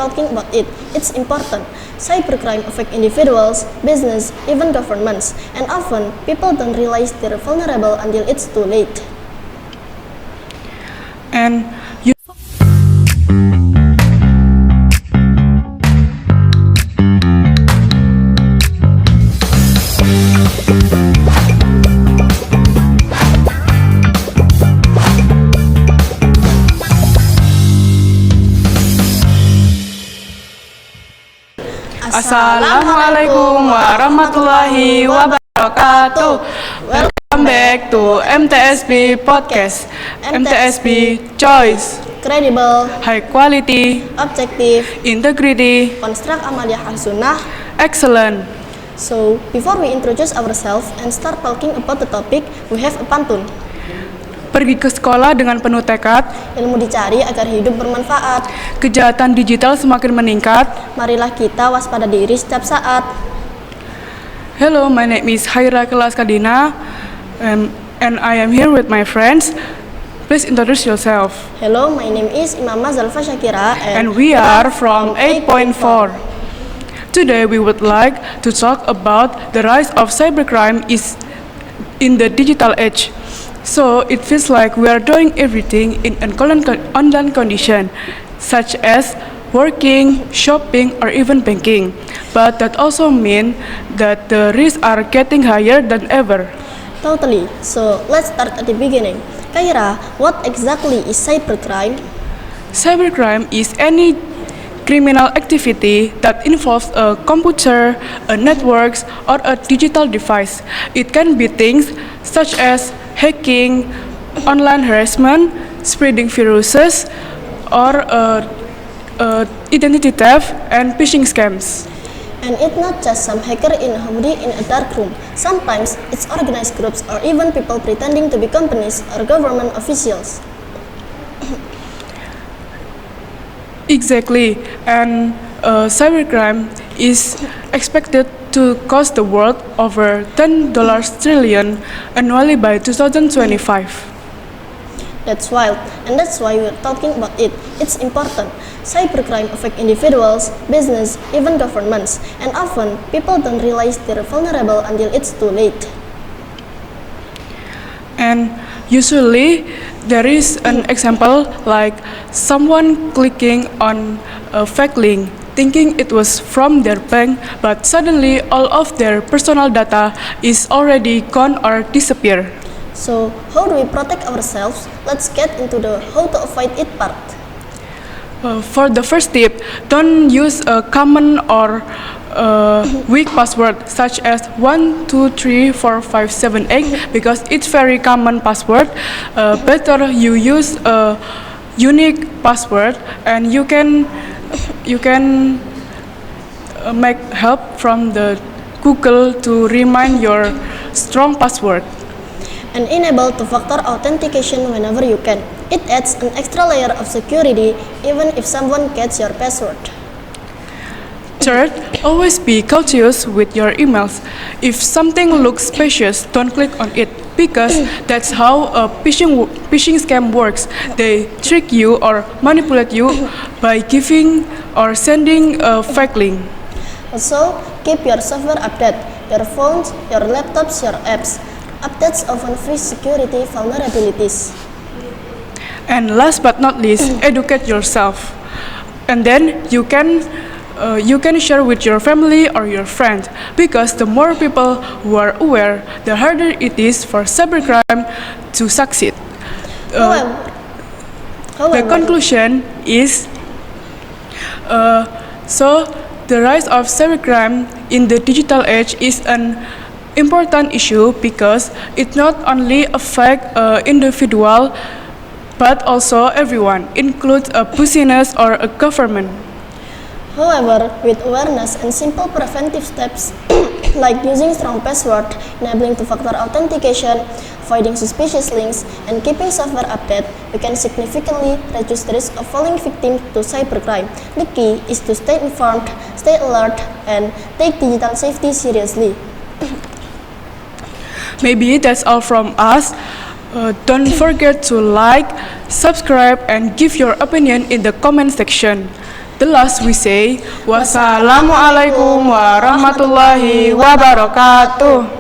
talking about it. It's important. Cybercrime affect individuals, business, even governments, and often people don't realize they're vulnerable until it's too late. And you Assalamualaikum warahmatullahi wabarakatuh. Welcome back to MTSB Podcast. MTSB Choice. Credible, High quality, objective, integrity, construct Ahmadiyah Al-Sunnah. excellent. So, before we introduce ourselves and start talking about the topic, we have a pantun. Pergi ke sekolah dengan penuh tekad, Ilmu dicari agar hidup bermanfaat. kejahatan digital semakin meningkat. Marilah kita waspada diri setiap saat. Hello, my name is Haira Kelaskadina, and I am here with my friends. Please introduce yourself. Hello, my name is Imamah Zalfa Syakira And we are from 8.4. Today we would like to talk about the rise of cybercrime is in the digital age. So it feels like we are doing everything in an online condition, such as working, shopping, or even banking. But that also means that the risks are getting higher than ever. Totally. So, let's start at the beginning. Kaira, what exactly is cybercrime? Cybercrime is any criminal activity that involves a computer, a network, or a digital device. It can be things such as hacking, online harassment, spreading viruses, or identity theft and phishing scams. And it's not just some hacker in a hoodie in a dark room. Sometimes it's organized groups or even people pretending to be companies or government officials. Exactly, and cybercrime is expected to cost the world over $10 trillion annually by 2025. That's wild, and that's why we're talking about it. It's important. Cybercrime affect individuals, business, even governments, and often people don't realize they're vulnerable until it's too late. And usually there is an example like someone clicking on a fake link thinking it was from their bank, but suddenly all of their personal data is already gone or disappear. So, how do we protect ourselves? Let's get into the how to avoid it part. For the first tip, don't use a common or weak password such as 1234578 because it's very common password. Better you use a unique password, and you can make help from the Google to remind your strong password. And enable two-factor authentication whenever you can. It adds an extra layer of security even if someone gets your password. Third, always be cautious with your emails. If something looks suspicious, don't click on it because that's how a phishing scam works. They trick you or manipulate you by giving or sending a fake link. Also, keep your software updated. Your phones, your laptops, your apps. Updates often fix security vulnerabilities. And last but not least, educate yourself. And then you can share with your family or your friends because the more people who are aware, the harder it is for cybercrime to succeed. The However, conclusion is so the rise of cybercrime in the digital age is an important issue because it not only affects individual but also everyone, includes a business or a government. However, with awareness and simple preventive steps like using strong password, enabling two-factor authentication, avoiding suspicious links, and keeping software updated, we can significantly reduce the risk of falling victim to cybercrime. The key is to stay informed, stay alert, and take digital safety seriously. Maybe that's all from us. Don't forget to like, subscribe, and give your opinion in the comment section. The last we say, wassalamualaikum warahmatullahi wabarakatuh.